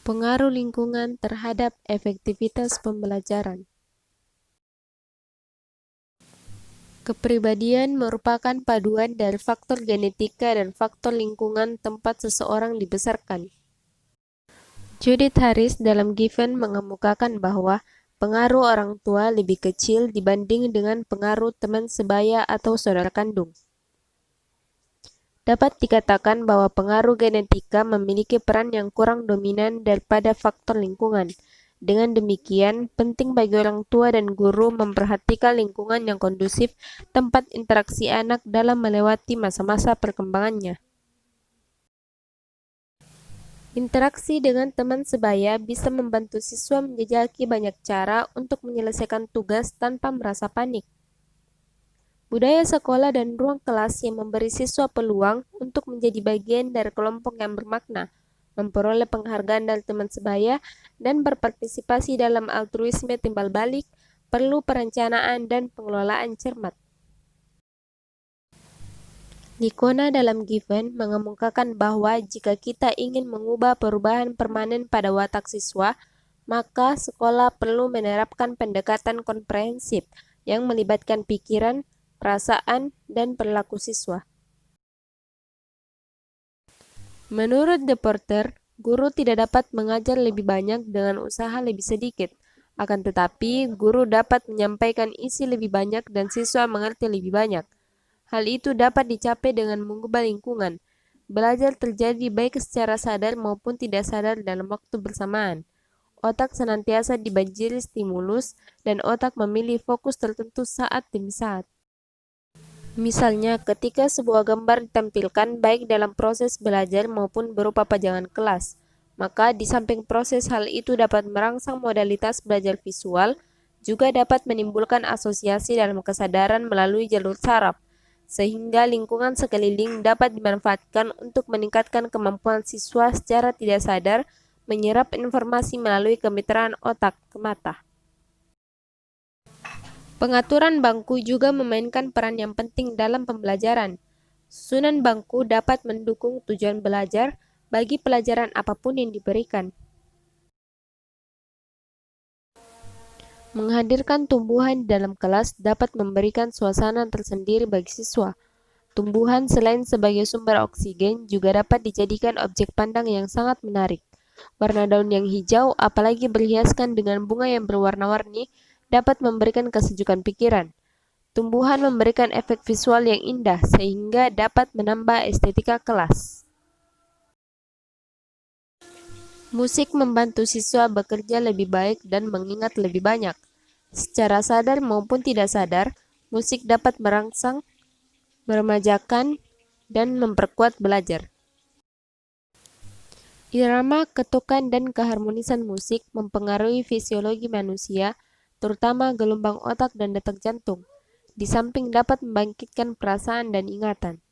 Pengaruh lingkungan terhadap efektivitas pembelajaran. Kepribadian merupakan paduan dari faktor genetika dan faktor lingkungan tempat seseorang dibesarkan. Judith Harris dalam Given mengemukakan bahwa pengaruh orang tua lebih kecil dibanding dengan pengaruh teman sebaya atau saudara kandung. Dapat dikatakan bahwa pengaruh genetika memiliki peran yang kurang dominan daripada faktor lingkungan. Dengan demikian, penting bagi orang tua dan guru memperhatikan lingkungan yang kondusif tempat interaksi anak dalam melewati masa-masa perkembangannya. Interaksi dengan teman sebaya bisa membantu siswa menjajaki banyak cara untuk menyelesaikan tugas tanpa merasa panik. Budaya sekolah dan ruang kelas yang memberi siswa peluang untuk menjadi bagian dari kelompok yang bermakna, memperoleh penghargaan dari teman sebaya, dan berpartisipasi dalam altruisme timbal balik, perlu perencanaan dan pengelolaan cermat. Licona dalam Given mengemukakan bahwa jika kita ingin mengubah perubahan permanen pada watak siswa, maka sekolah perlu menerapkan pendekatan komprehensif yang melibatkan pikiran, perasaan, dan perilaku siswa. Menurut De Porter, guru tidak dapat mengajar lebih banyak dengan usaha lebih sedikit. Akan tetapi, guru dapat menyampaikan isi lebih banyak dan siswa mengerti lebih banyak. Hal itu dapat dicapai dengan mengubah lingkungan. Belajar terjadi baik secara sadar maupun tidak sadar dalam waktu bersamaan. Otak senantiasa dibanjiri stimulus, dan otak memilih fokus tertentu saat demi saat. Misalnya, ketika sebuah gambar ditampilkan baik dalam proses belajar maupun berupa pajangan kelas, maka di samping proses hal itu dapat merangsang modalitas belajar visual, juga dapat menimbulkan asosiasi dalam kesadaran melalui jalur saraf, sehingga lingkungan sekeliling dapat dimanfaatkan untuk meningkatkan kemampuan siswa secara tidak sadar menyerap informasi melalui kemitraan otak ke mata. Pengaturan bangku juga memainkan peran yang penting dalam pembelajaran. Susunan bangku dapat mendukung tujuan belajar bagi pelajaran apapun yang diberikan. Menghadirkan tumbuhan di dalam kelas dapat memberikan suasana tersendiri bagi siswa. Tumbuhan selain sebagai sumber oksigen juga dapat dijadikan objek pandang yang sangat menarik. Warna daun yang hijau, apalagi berhiaskan dengan bunga yang berwarna-warni, dapat memberikan kesejukan pikiran. Tumbuhan memberikan efek visual yang indah sehingga dapat menambah estetika kelas. Musik membantu siswa bekerja lebih baik dan mengingat lebih banyak. Secara sadar maupun tidak sadar, musik dapat merangsang, meremajakan, dan memperkuat belajar. Irama, ketukan, dan keharmonisan musik mempengaruhi fisiologi manusia, terutama gelombang otak dan detak jantung, di samping dapat membangkitkan perasaan dan ingatan.